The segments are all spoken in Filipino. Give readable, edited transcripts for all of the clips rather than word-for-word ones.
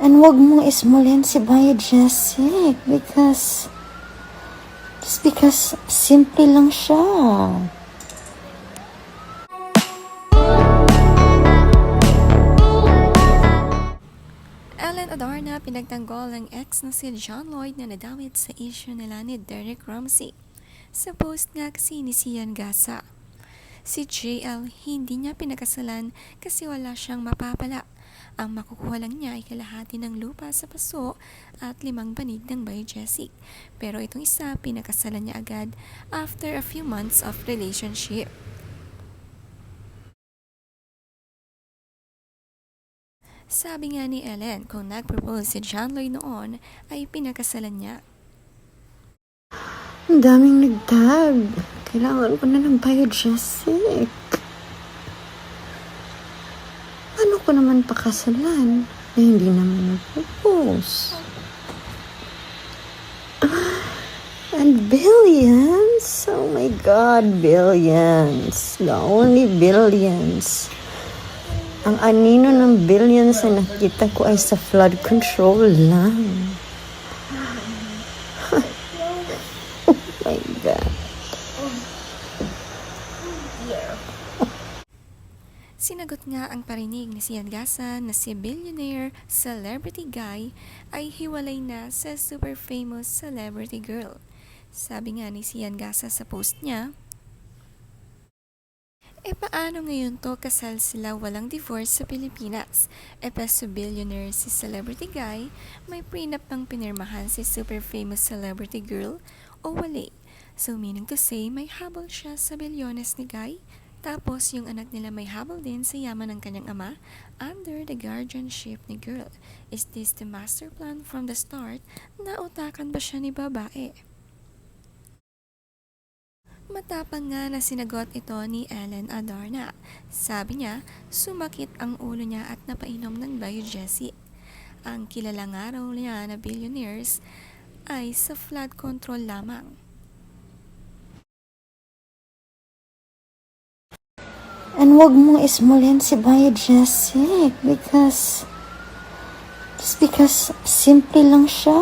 And wag mong ismulin si Bayo Jessic just because simple lang siya. Ellen Adarna pinagtanggol ang ex na si John Lloyd na nadamit sa issue nila ni Derek Ramsey. Sa post nga kasi ni Sian Gasa, si JL hindi niya pinakasalan kasi wala siyang mapapala. Ang makukuha lang niya ay kalahati ng lupa sa paso at 5 banig ng Bayo Jessic. Pero itong isa pinakasalan niya agad after a few months of relationship. Sabi nga ni Ellen, kung nag-propose si John Lloyd noon, ay pinakasalan niya. Ang daming nagtag. Kailangan ko na ng Bayo Jessic. Ano ko naman pakasalan na hindi naman nag-propose? And billions? Oh my God, billions. The only billions. Ang anino ng billions na nakita ko ay sa flood control lang. Oh my God. Sinagot nga ang parinig ni Sian Gasa na si billionaire celebrity guy ay hiwalay na sa super famous celebrity girl. Sabi nga ni Sian Gasa sa post niya, paano ngayon to kasal sila walang divorce sa Pilipinas? Pa sa billionaire si celebrity guy, may prenup pang pinirmahan si super famous celebrity girl o wali? So meaning to say, may habol siya sa bilyones ni guy? Tapos yung anak nila may habol din sa yaman ng kanyang ama under the guardianship ni girl. Is this the master plan from the start? Nautakan ba siya ni babae? Matapang nga na sinagot ito ni Ellen Adarna. Sabi niya, sumakit ang ulo niya at napainom ng Bayo Jessic. Ang kilalang araw niya na billionaires ay sa flood control lamang. And wag mong ismulin si Bayo Jessic just because simple lang siya.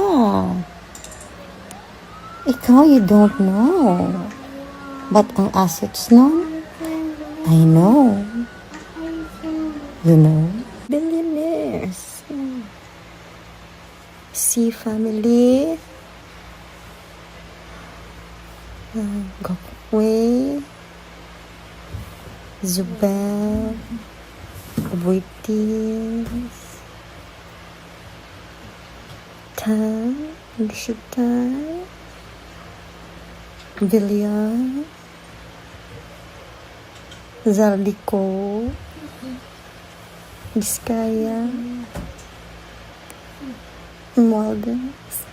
Ikaw, you don't know. But ang assets nun, I know. You know? Billionaires. C family. Gokwe. Zubel. Aboitis. Tan. Gishitay. Villar. Zaldico. Vizcaya. Maldives.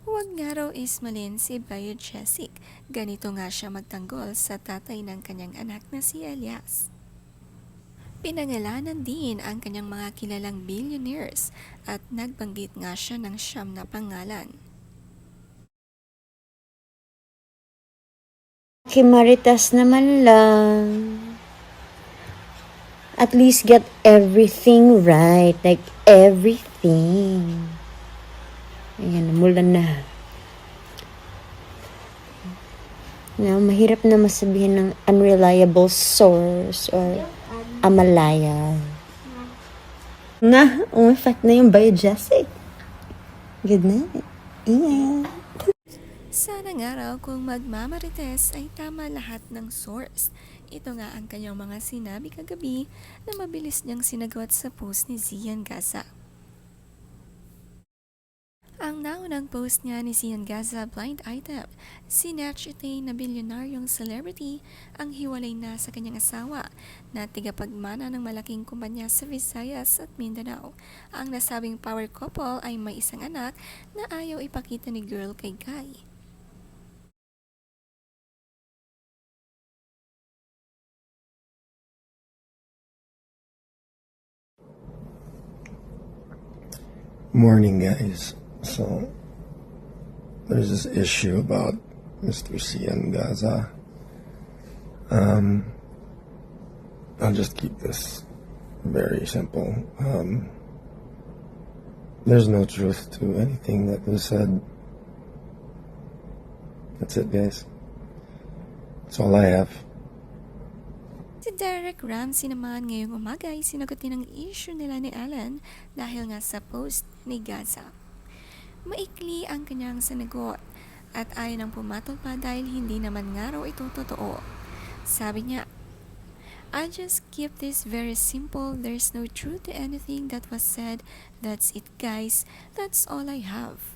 Huwag nga raw ismalin si Bayo Jessic. Ganito nga siya magtanggol sa tatay ng kanyang anak na si Elias. Pinangalanan din ang kanyang mga kilalang billionaires at nagbanggit nga siya ng 9 na pangalan. Kimaritas naman lang. At least get everything right. Like everything. Ayan, mula na. Now, mahirap na masabihin ng unreliable source or amalaya. Na, umeffect na yung Bayo Jessic. Good night. Yeah. Sana nga raw kung magmamarites ay tama lahat ng source. Ito nga ang kanyang mga sinabi kagabi na mabilis niyang sinagot sa post ni Sian Gasa. Ang naunang post niya ni Sian Gasa blind item, sinatch na bilyonaryong celebrity ang hiwalay na sa kanyang asawa na tigapagmana ng malaking kumpanya sa Visayas at Mindanao. Ang nasabing power couple ay may isang anak na ayaw ipakita ni girl kay guy. Morning, guys. So, there's this issue about Mr. Sian Gaza. I'll just keep this very simple. There's no truth to anything that was said. That's it, guys. That's all I have. Si Derek Ramsey naman ngayong umaga ay sinagot din ang issue nila ni Ellen dahil nga sa post ni Gaza. Maikli ang kanyang sinagot at ayaw nang pumatol pa dahil hindi naman nga raw ito totoo. Sabi niya, I just keep this very simple. There's no truth to anything that was said. That's it, guys. That's all I have.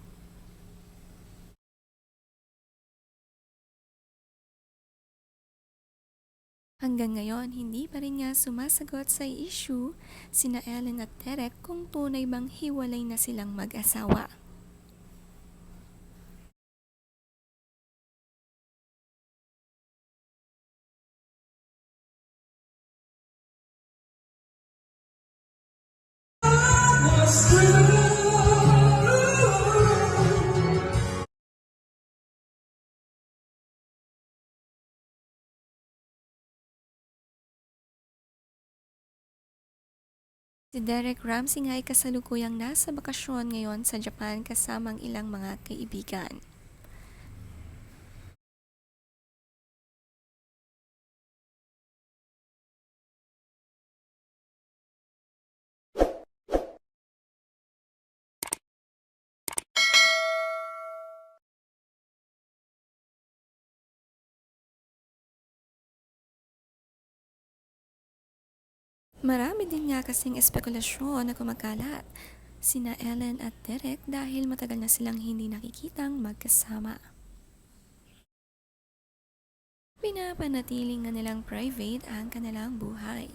Hanggang ngayon, hindi pa rin nga sumasagot sa issue sina Ellen at Derek kung tunay bang hiwalay na silang mag-asawa. Si Derek Ramsey nga ay kasalukuyang nasa bakasyon ngayon sa Japan kasama ang ilang mga kaibigan. Marami din nga kasing espekulasyon na kumakalat sina Ellen at Derek dahil matagal na silang hindi nakikitang magkasama. Pinapanatiling nga nilang private ang kanilang buhay.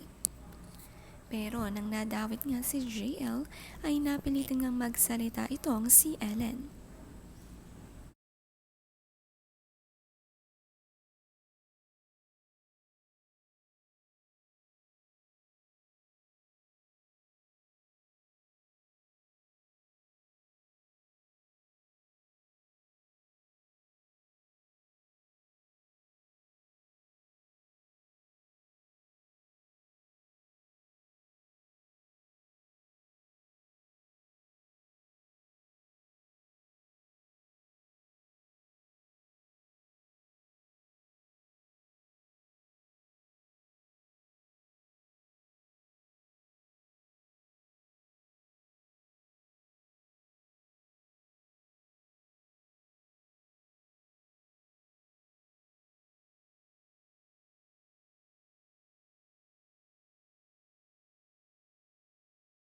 Pero nang nadawit nga si JL ay napilitan ngang magsalita itong si Ellen.